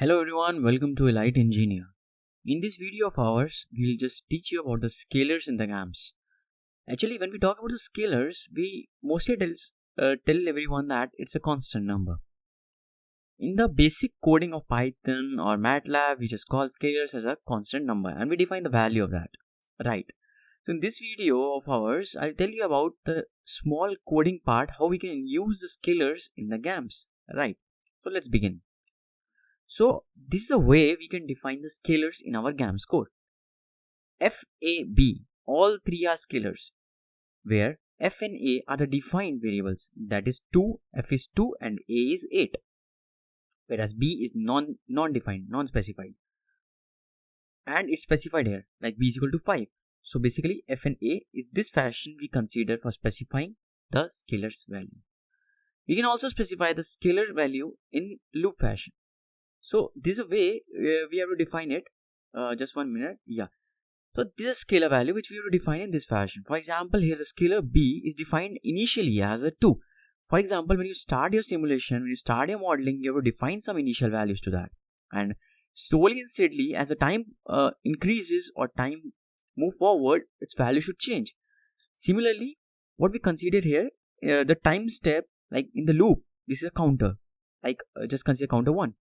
Hello everyone, welcome to Elite Engineer. In this video of ours, we'll just teach you about the scalars in the GAMS. Actually, when we talk about the scalars, we mostly tell everyone that it's a constant number. In the basic coding of Python or MATLAB, we just call scalars as a constant number and we define the value of that. Right. So in this video of ours, I'll tell you about the small coding part, how we can use the scalars in the GAMS. Right. So let's begin. So this is a way we can define the scalars in our GAMS code. F, A, B, all three are scalars, where F and A are the defined variables, that is 2, F is 2 and A is 8, whereas B is non-defined, non-specified, and it's specified here, like B is equal to 5. So basically F and A is this fashion we consider for specifying the scalars value. We can also specify the scalar value in loop fashion. So this is a way we have to define it. Just 1 minute. Yeah. So this is a scalar value which we have to define in this fashion. For example, here the scalar B is defined initially as a 2. For example, when you start your simulation, when you start your modeling, you have to define some initial values to that. And slowly and steadily, as the time increases or time move forward, its value should change. Similarly, what we consider here, the time step, like in the loop, this is a counter. Like just consider counter 1.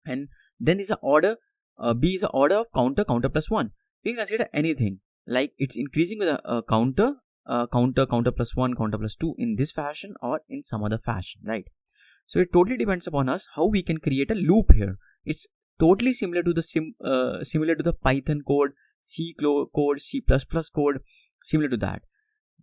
And then is the order, B is the order of counter plus 1. We can consider anything, like it's increasing with a counter plus 1, counter plus 2 in this fashion or in some other fashion, right? So it totally depends upon us how we can create a loop here. It's totally similar to the Python code, C code, C++ code, similar to that.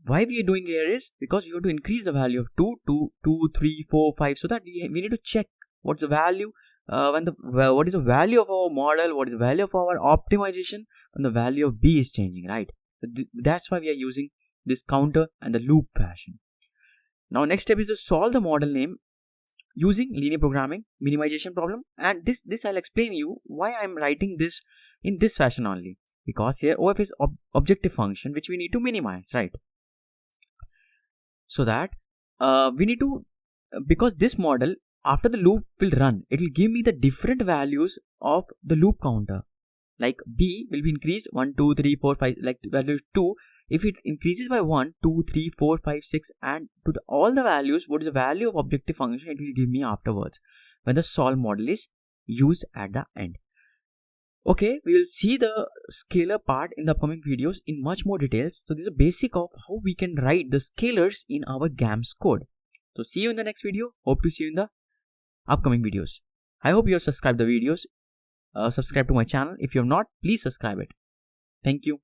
Why we are doing here is because we have to increase the value of 2, 3, 4, 5, so that we need to check what's the value. What is the value of our model, what is the value of our optimization when the value of B is changing, right? That's why we are using this counter and the loop fashion. Now next step is to solve the model name using linear programming minimization problem, and this I'll explain you why I'm writing this in this fashion only, because here OF is objective function which we need to minimize, right? So that we need to, because this model after the loop will run, it will give me the different values of the loop counter. Like B will be increased 1, 2, 3, 4, 5, like the value 2. If it increases by 1, 2, 3, 4, 5, 6, and to all the values, what is the value of objective function, it will give me afterwards when the solve model is used at the end. Okay, we will see the scalar part in the upcoming videos in much more details. So this is a basic of how we can write the scalars in our GAMS code. So see you in the next video. Hope to see you in the upcoming videos. I hope you have subscribed the videos. Subscribe to my channel. If you have not, please subscribe it. Thank you.